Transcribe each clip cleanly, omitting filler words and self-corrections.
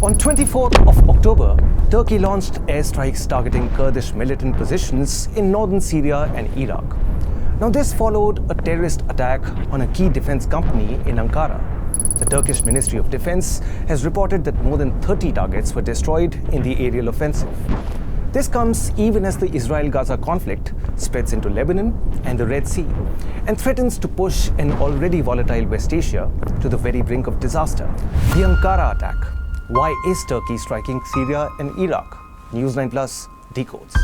On 24th of October, Turkey launched airstrikes targeting Kurdish militant positions in northern Syria and Iraq. Now this followed a terrorist attack on a key defense company in Ankara. The Turkish Ministry of Defense has reported that more than 30 targets were destroyed in the aerial offensive. This comes even as the Israel-Gaza conflict spreads into Lebanon and the Red Sea and threatens to push an already volatile West Asia to the very brink of disaster. The Ankara attack. Why is Turkey striking Syria and Iraq? News9 Plus Decodes.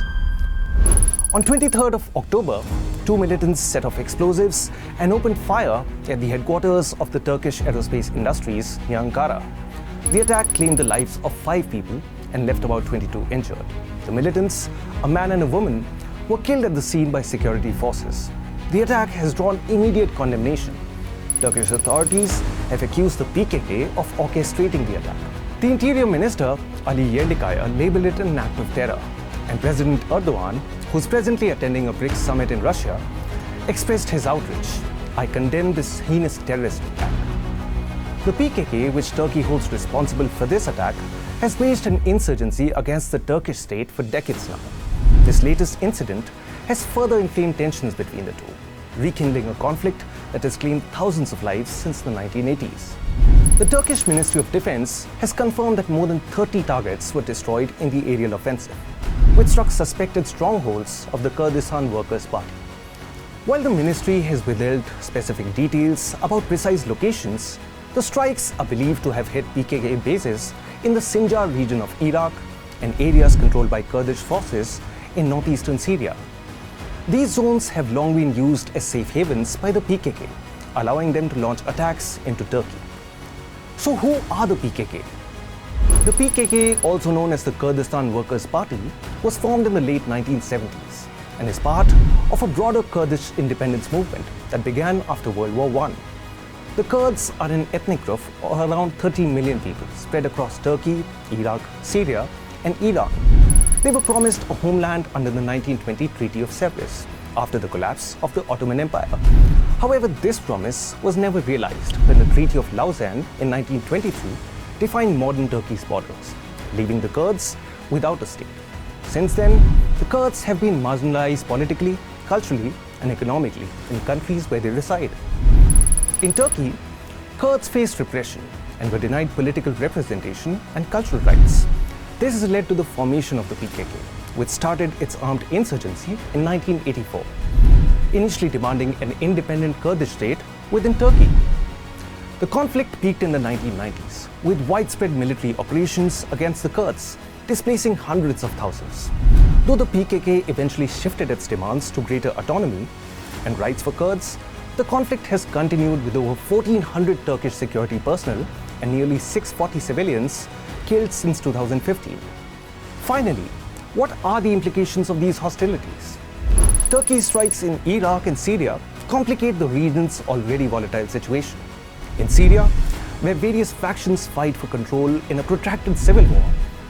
On 23rd of October, two militants set off explosives and opened fire at the headquarters of the Turkish aerospace industries near Ankara. The attack claimed the lives of 5 people and left about 22 injured. The militants, a man and a woman, were killed at the scene by security forces. The attack has drawn immediate condemnation. Turkish authorities have accused the PKK of orchestrating the attack. The Interior Minister Ali Yerlikaya labelled it an act of terror, and President Erdoğan, who's presently attending a BRICS summit in Russia, expressed his outrage. "I condemn this heinous terrorist attack." The PKK, which Turkey holds responsible for this attack, has waged an insurgency against the Turkish state for decades now. This latest incident has further inflamed tensions between the two, rekindling a conflict that has claimed thousands of lives since the 1980s. The Turkish Ministry of Defense has confirmed that more than 30 targets were destroyed in the aerial offensive, which struck suspected strongholds of the Kurdistan Workers' Party. While the ministry has withheld specific details about precise locations, the strikes are believed to have hit PKK bases in the Sinjar region of Iraq and areas controlled by Kurdish forces in northeastern Syria. These zones have long been used as safe havens by the PKK, allowing them to launch attacks into Turkey. So who are the PKK? The PKK, also known as the Kurdistan Workers' Party, was formed in the late 1970s and is part of a broader Kurdish independence movement that began after World War I. The Kurds are an ethnic group of around 30 million people spread across Turkey, Iraq, Syria, and Iran. They were promised a homeland under the 1920 Treaty of Sevres after the collapse of the Ottoman Empire. However, this promise was never realized when the Treaty of Lausanne in 1923 defined modern Turkey's borders, leaving the Kurds without a state. Since then, the Kurds have been marginalized politically, culturally, and economically in countries where they reside. In Turkey, Kurds faced repression and were denied political representation and cultural rights. This has led to the formation of the PKK, which started its armed insurgency in 1984, initially demanding an independent Kurdish state within Turkey. The conflict peaked in the 1990s, with widespread military operations against the Kurds, displacing hundreds of thousands. Though the PKK eventually shifted its demands to greater autonomy and rights for Kurds, the conflict has continued with over 1,400 Turkish security personnel and nearly 640 civilians killed since 2015. Finally, what are the implications of these hostilities? Turkey's strikes in Iraq and Syria complicate the region's already volatile situation. In Syria, where various factions fight for control in a protracted civil war,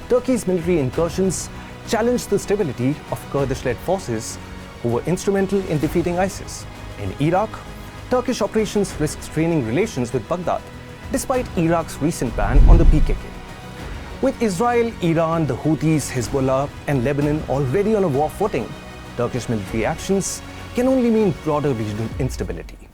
Turkey's military incursions challenge the stability of Kurdish-led forces who were instrumental in defeating ISIS. In Iraq, Turkish operations risk straining relations with Baghdad, despite Iraq's recent ban on the PKK. With Israel, Iran, the Houthis, Hezbollah, and Lebanon already on a war footing, Turkish military actions can only mean broader regional instability.